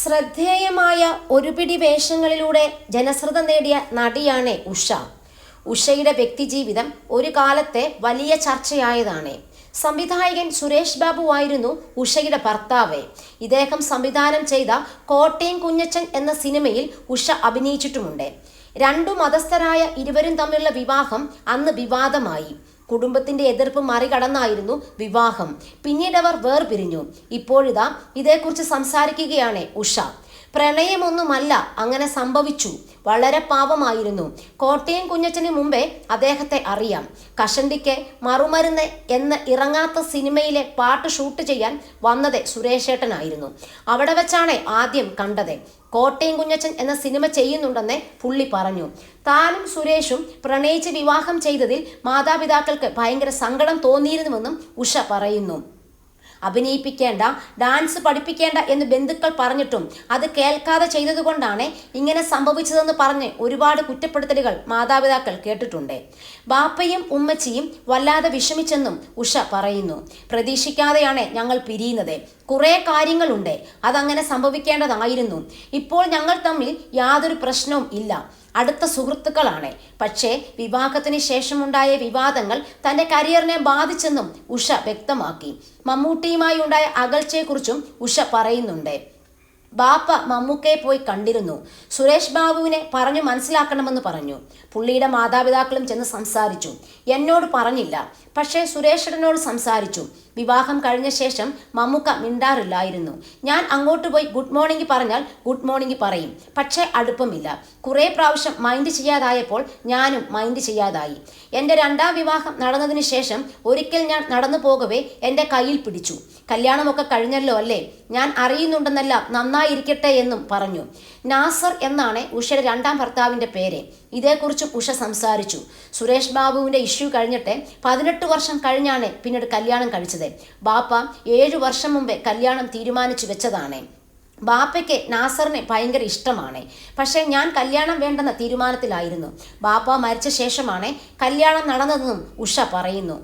ശ്രദ്ധേയമായ ഒരുപിടി വേഷങ്ങളിലൂടെ ജനശ്രദ്ധ നേടിയ നടിയാണ് ഉഷ. ഉഷയുടെ വ്യക്തിജീവിതം ഒരു കാലത്തെ വലിയ ചർച്ചയായതാണ്. സംവിധായകൻ സുരേഷ് ബാബു ആയിരുന്നു ഉഷയുടെ ഭർത്താവ്. ഇദ്ദേഹം സംവിധാനം ചെയ്ത കോട്ടയം കുഞ്ഞച്ചൻ എന്ന സിനിമയിൽ ഉഷ അഭിനയിച്ചിട്ടുമുണ്ട്. രണ്ടു മതസ്ഥരായ ഇരുവരും തമ്മിലുള്ള വിവാഹം അന്ന് വിവാദമായി. കുടുംബത്തിന്റെ എതിർപ്പ് മറികടന്നായിരുന്നു വിവാഹം. പിന്നീട് അവർ വേർപിരിഞ്ഞു. ഇപ്പോഴിതാ ഇതേക്കുറിച്ച് സംസാരിക്കുകയാണ് ഉഷ. പ്രണയമൊന്നുമല്ല, അങ്ങനെ സംഭവിച്ചു. വളരെ പാവമായിരുന്നു. കോട്ടയം കുഞ്ഞച്ചന് മുമ്പേ അദ്ദേഹത്തെ അറിയാം. കഷണ്ടിക്ക് മറുമരുന്ന് എന്ന ഇറങ്ങാത്ത സിനിമയിലെ പാട്ട് ഷൂട്ട് ചെയ്യാൻ വന്നത് സുരേഷേട്ടനായിരുന്നു. അവിടെ വെച്ചാണ് ആദ്യം കണ്ടത്. കോട്ടയം കുഞ്ഞച്ചൻ എന്ന സിനിമ ചെയ്യുന്നുണ്ടെന്ന് പുള്ളി പറഞ്ഞു. താനും സുരേഷും പ്രണയിച്ച് വിവാഹം ചെയ്തതിൽ മാതാപിതാക്കൾക്ക് ഭയങ്കര സങ്കടം തോന്നിയിരുന്നുവെന്നും ഉഷ പറയുന്നു. അഭിനയിപ്പിക്കേണ്ട, ഡാൻസ് പഠിപ്പിക്കേണ്ട എന്ന് ബന്ധുക്കൾ പറഞ്ഞിട്ടും അത് കേൾക്കാതെ ചെയ്തതുകൊണ്ടാണ് ഇങ്ങനെ സംഭവിച്ചതെന്ന് പറഞ്ഞ് ഒരുപാട് കുറ്റപ്പെടുത്തലുകൾ മാതാപിതാക്കൾ കേട്ടിട്ടുണ്ട്. ബാപ്പയും ഉമ്മച്ചിയും വല്ലാതെ വിഷമിച്ചെന്നും ഉഷ പറയുന്നു. പ്രതീക്ഷിക്കാതെയാണ് ഞങ്ങൾ പിരിയുന്നത്. കുറേ കാര്യങ്ങളുണ്ട്, അതങ്ങനെ സംഭവിക്കേണ്ടതായിരുന്നു. ഇപ്പോൾ ഞങ്ങൾ തമ്മിൽ യാതൊരു പ്രശ്നവും ഇല്ല. അടുത്ത സുഹൃത്തുക്കളാണ്. പക്ഷേ വിവാഹത്തിന് ശേഷമുണ്ടായ വിവാദങ്ങൾ തൻ്റെ കരിയറിനെ ബാധിച്ചെന്നും ഉഷ വ്യക്തമാക്കി. മമ്മൂട്ടിയുമായി ഉണ്ടായ അകൽച്ചയെക്കുറിച്ചും ഉഷ പറയുന്നുണ്ട്. ബാപ്പ മമ്മൂക്കയെ പോയി കണ്ടിരുന്നു. സുരേഷ് ബാബുവിനെ പറഞ്ഞു മനസ്സിലാക്കണമെന്ന് പറഞ്ഞു. പുള്ളിയുടെ മാതാപിതാക്കളും ചെന്ന് സംസാരിച്ചു. എന്നോട് പറഞ്ഞില്ല, പക്ഷേ സുരേഷേട്ടനോട് സംസാരിച്ചു. വിവാഹം കഴിഞ്ഞ ശേഷം മമ്മൂക്ക മിണ്ടാറില്ലായിരുന്നു. ഞാൻ അങ്ങോട്ട് പോയി ഗുഡ് മോർണിംഗ് പറഞ്ഞാൽ ഗുഡ് മോർണിംഗ് പറയും, പക്ഷേ അടുപ്പമില്ല. കുറേ പ്രാവശ്യം മൈൻഡ് ചെയ്യാതായപ്പോൾ ഞാനും മൈൻഡ് ചെയ്യാതായി. എൻ്റെ രണ്ടാം വിവാഹം നടന്നതിന് ശേഷം ഒരിക്കൽ ഞാൻ നടന്നു പോകവേ എൻ്റെ കയ്യിൽ പിടിച്ചു. കല്യാണമൊക്കെ കഴിഞ്ഞല്ലോ അല്ലേ, ഞാൻ അറിയുന്നുണ്ടെന്നല്ല, നന്നായിരിക്കട്ടെ എന്നും പറഞ്ഞു. നാസർ എന്നാണ് ഉഷയുടെ രണ്ടാം ഭർത്താവിൻ്റെ പേര്. ഇതേക്കുറിച്ചും ഉഷ സംസാരിച്ചു. സുരേഷ് ബാബുവിൻ്റെ ഇഷ്യൂ കഴിഞ്ഞിട്ട് 18 വർഷം കഴിഞ്ഞാണ് പിന്നീട് കല്യാണം കഴിച്ചത്. ബാപ്പ 7 വർഷം മുമ്പേ കല്യാണം തീരുമാനിച്ചു വെച്ചതാണ്. ബാപ്പയ്ക്ക് നാസറിനെ ഭയങ്കര ഇഷ്ടമാണ്. പക്ഷേ ഞാൻ കല്യാണം വേണ്ടെന്ന തീരുമാനത്തിലായിരുന്നു. ബാപ്പ മരിച്ച ശേഷമാണ് കല്യാണം നടന്നതെന്നും ഉഷ പറയുന്നു.